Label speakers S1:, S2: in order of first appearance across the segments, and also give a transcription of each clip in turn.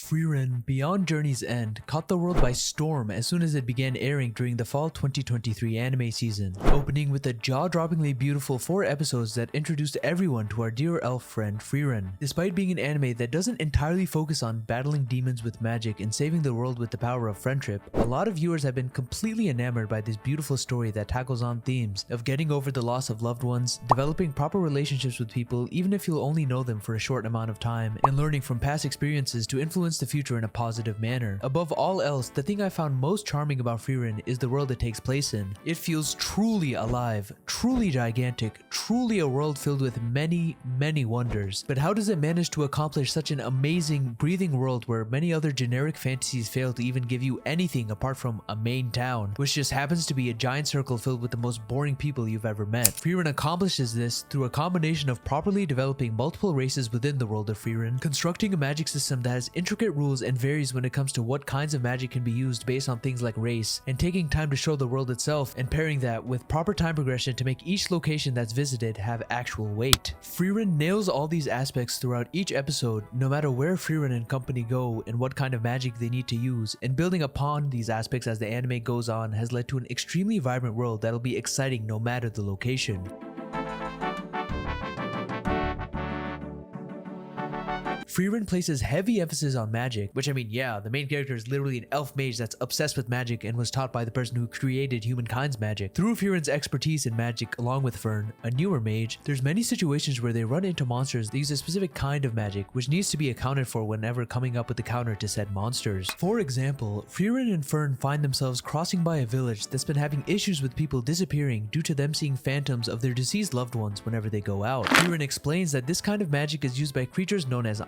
S1: Frieren, Beyond Journey's End caught the world by storm as soon as it began airing during the fall 2023 anime season, opening with a jaw-droppingly beautiful 4 episodes that introduced everyone to our dear elf friend Frieren. Despite being an anime that doesn't entirely focus on battling demons with magic and saving the world with the power of friendship, a lot of viewers have been completely enamored by this beautiful story that tackles on themes of getting over the loss of loved ones, developing proper relationships with people even if you'll only know them for a short amount of time, and learning from past experiences to influence the future in a positive manner. Above all else, the thing I found most charming about Frieren is the world it takes place in. It feels truly alive, truly gigantic, truly a world filled with many wonders. But how does it manage to accomplish such an amazing, breathing world where many other generic fantasies fail to even give you anything apart from a main town, which just happens to be a giant circle filled with the most boring people you've ever met? Frieren accomplishes this through a combination of properly developing multiple races within the world of Frieren, constructing a magic system that has intricate rules and varies when it comes to what kinds of magic can be used based on things like race, and taking time to show the world itself and pairing that with proper time progression to make each location that's visited have actual weight. Frieren nails all these aspects throughout each episode, no matter where Frieren and company go and what kind of magic they need to use, and building upon these aspects as the anime goes on has led to an extremely vibrant world that'll be exciting no matter the location. Frieren places heavy emphasis on magic, which I mean, yeah, the main character is literally an elf mage that's obsessed with magic and was taught by the person who created humankind's magic. Through Frieren's expertise in magic along with Fern, a newer mage, there's many situations where they run into monsters that use a specific kind of magic, which needs to be accounted for whenever coming up with the counter to said monsters. For example, Frieren and Fern find themselves crossing by a village that's been having issues with people disappearing due to them seeing phantoms of their deceased loved ones whenever they go out. Frieren explains that this kind of magic is used by creatures known as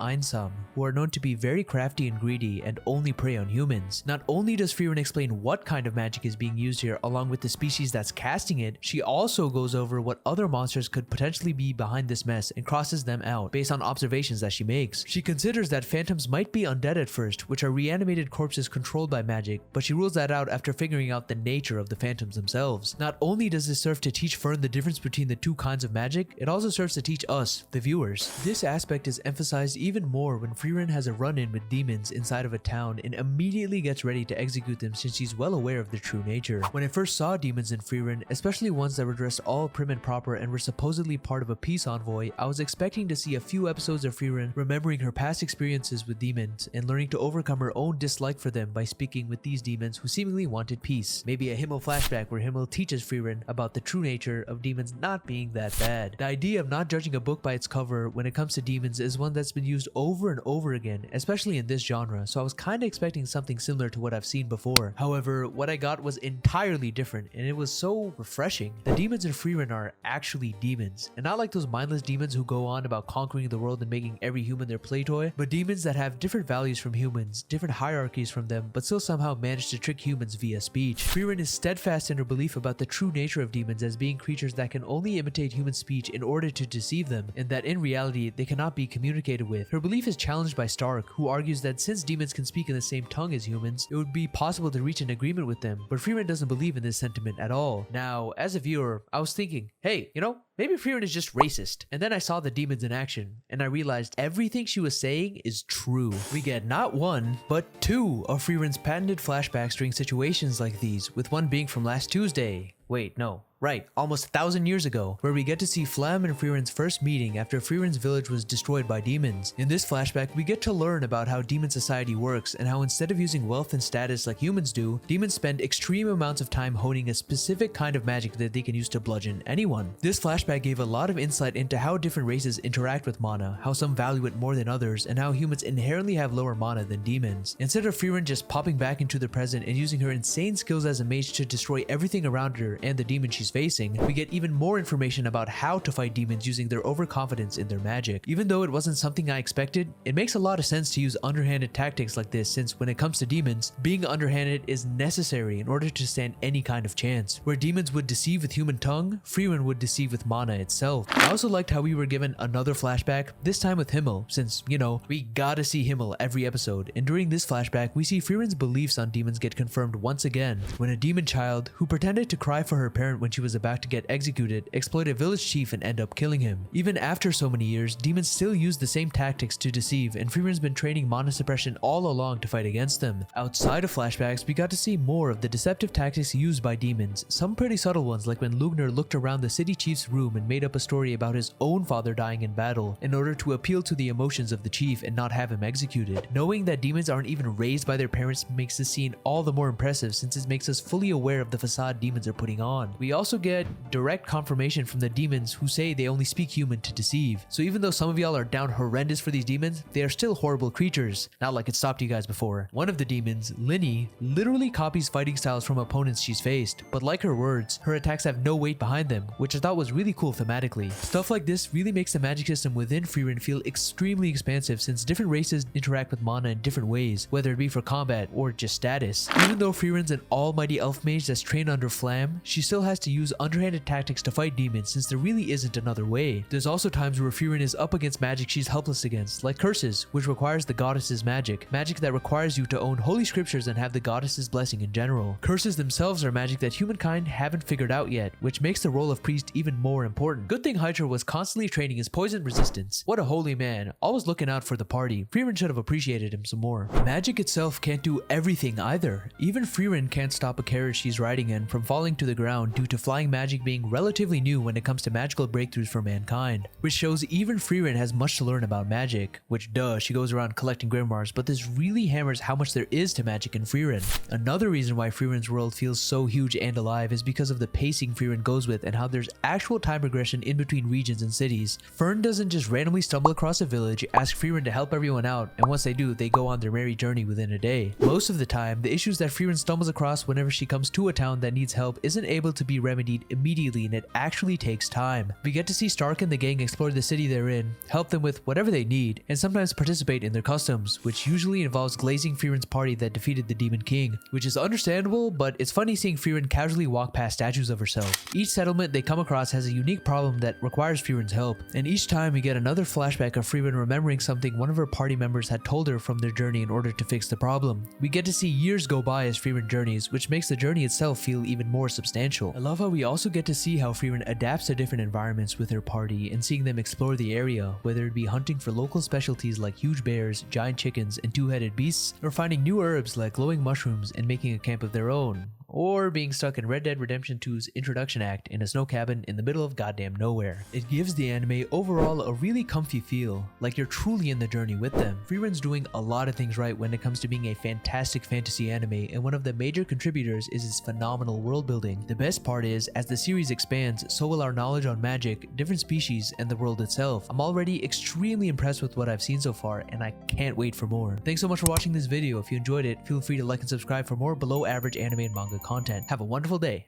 S1: who are known to be very crafty and greedy and only prey on humans. Not only does Frieren explain what kind of magic is being used here along with the species that's casting it, she also goes over what other monsters could potentially be behind this mess and crosses them out based on observations that she makes. She considers that phantoms might be undead at first, which are reanimated corpses controlled by magic, but she rules that out after figuring out the nature of the phantoms themselves. Not only does this serve to teach Fern the difference between the two kinds of magic, it also serves to teach us, the viewers. This aspect is emphasized even more when Frieren has a run-in with demons inside of a town and immediately gets ready to execute them since she's well aware of their true nature. When I first saw demons in Frieren, especially ones that were dressed all prim and proper and were supposedly part of a peace envoy, I was expecting to see a few episodes of Frieren remembering her past experiences with demons and learning to overcome her own dislike for them by speaking with these demons who seemingly wanted peace. Maybe a Himmel flashback where Himmel teaches Frieren about the true nature of demons not being that bad. The idea of not judging a book by its cover when it comes to demons is one that's been used over and over again, especially in this genre, so I was kinda expecting something similar to what I've seen before. However, what I got was entirely different, and it was so refreshing. The demons in Frieren are actually demons, and not like those mindless demons who go on about conquering the world and making every human their play toy, but demons that have different values from humans, different hierarchies from them, but still somehow manage to trick humans via speech. Frieren is steadfast in her belief about the true nature of demons as being creatures that can only imitate human speech in order to deceive them, and that in reality they cannot be communicated with. Her belief is challenged by Stark, who argues that since demons can speak in the same tongue as humans, it would be possible to reach an agreement with them, but Frieren doesn't believe in this sentiment at all. Now, as a viewer, I was thinking, hey, maybe Frieren is just racist. And then I saw the demons in action, and I realized everything she was saying is true. We get not one, but 2 of Frieren's patented flashbacks during situations like these, with one being from last Tuesday. Wait, no. Right, almost 1,000 years ago, where we get to see Flamme and Frieren's first meeting after Frieren's village was destroyed by demons. In this flashback, we get to learn about how demon society works and how instead of using wealth and status like humans do, demons spend extreme amounts of time honing a specific kind of magic that they can use to bludgeon anyone. This flashback gave a lot of insight into how different races interact with mana, how some value it more than others, and how humans inherently have lower mana than demons. Instead of Frieren just popping back into the present and using her insane skills as a mage to destroy everything around her and the demon she's facing, we get even more information about how to fight demons using their overconfidence in their magic. Even though it wasn't something I expected, it makes a lot of sense to use underhanded tactics like this since when it comes to demons, being underhanded is necessary in order to stand any kind of chance. Where demons would deceive with human tongue, Frieren would deceive with mana itself. I also liked how we were given another flashback, this time with Himmel, since, we gotta see Himmel every episode, and during this flashback we see Frieren's beliefs on demons get confirmed once again, when a demon child, who pretended to cry for her parent when she she was about to get executed, exploit a village chief and end up killing him. Even after so many years, demons still use the same tactics to deceive, and Frieren's been training mana suppression all along to fight against them. Outside of flashbacks, we got to see more of the deceptive tactics used by demons, some pretty subtle ones like when Lugner looked around the city chief's room and made up a story about his own father dying in battle in order to appeal to the emotions of the chief and not have him executed. Knowing that demons aren't even raised by their parents makes this scene all the more impressive, since it makes us fully aware of the facade demons are putting on. We also get direct confirmation from the demons who say they only speak human to deceive. So even though some of y'all are down horrendous for these demons, they are still horrible creatures, not like it stopped you guys before. One of the demons, Linny, literally copies fighting styles from opponents she's faced, but like her words, her attacks have no weight behind them, which I thought was really cool thematically. Stuff like this really makes the magic system within Frieren feel extremely expansive, since different races interact with mana in different ways, whether it be for combat or just status. Even though Frieren's an almighty elf mage that's trained under Flamme, she still has to use underhanded tactics to fight demons, since there really isn't another way. There's also times where Frieren is up against magic she's helpless against, like curses, which requires the goddess's magic that requires you to own holy scriptures and have the goddess's blessing in general. Curses themselves are magic that humankind haven't figured out yet, which makes the role of priest even more important. Good thing Hydra was constantly training his poison resistance. What a holy man, always looking out for the party. Frieren should have appreciated him some more. Magic itself can't do everything either. Even Frieren can't stop a carriage she's riding in from falling to the ground due to flying magic being relatively new when it comes to magical breakthroughs for mankind, which shows even Frieren has much to learn about magic, which duh, she goes around collecting grimoires, but this really hammers how much there is to magic in Frieren. Another reason why Frieren's world feels so huge and alive is because of the pacing Frieren goes with and how there's actual time regression in between regions and cities. Fern doesn't just randomly stumble across a village, ask Frieren to help everyone out, and once they do, they go on their merry journey within a day. Most of the time, the issues that Frieren stumbles across whenever she comes to a town that needs help isn't able to be remedied immediately, and it actually takes time. We get to see Stark and the gang explore the city they're in, help them with whatever they need, and sometimes participate in their customs, which usually involves glazing Frieren's party that defeated the Demon King, which is understandable, but it's funny seeing Frieren casually walk past statues of herself. Each settlement they come across has a unique problem that requires Frieren's help, and each time we get another flashback of Frieren remembering something one of her party members had told her from their journey in order to fix the problem. We get to see years go by as Frieren journeys, which makes the journey itself feel even more substantial. I love how we also get to see how Frieren adapts to different environments with her party and seeing them explore the area, whether it be hunting for local specialties like huge bears, giant chickens, and two-headed beasts, or finding new herbs like glowing mushrooms and making a camp of their own, or being stuck in Red Dead Redemption 2's Introduction Act in a snow cabin in the middle of goddamn nowhere. It gives the anime overall a really comfy feel, like you're truly in the journey with them. Frieren's doing a lot of things right when it comes to being a fantastic fantasy anime, and one of the major contributors is its phenomenal world building. The best part is, as the series expands, so will our knowledge on magic, different species, and the world itself. I'm already extremely impressed with what I've seen so far, and I can't wait for more. Thanks so much for watching this video. If you enjoyed it, feel free to like and subscribe for more below average anime and manga content. Have a wonderful day.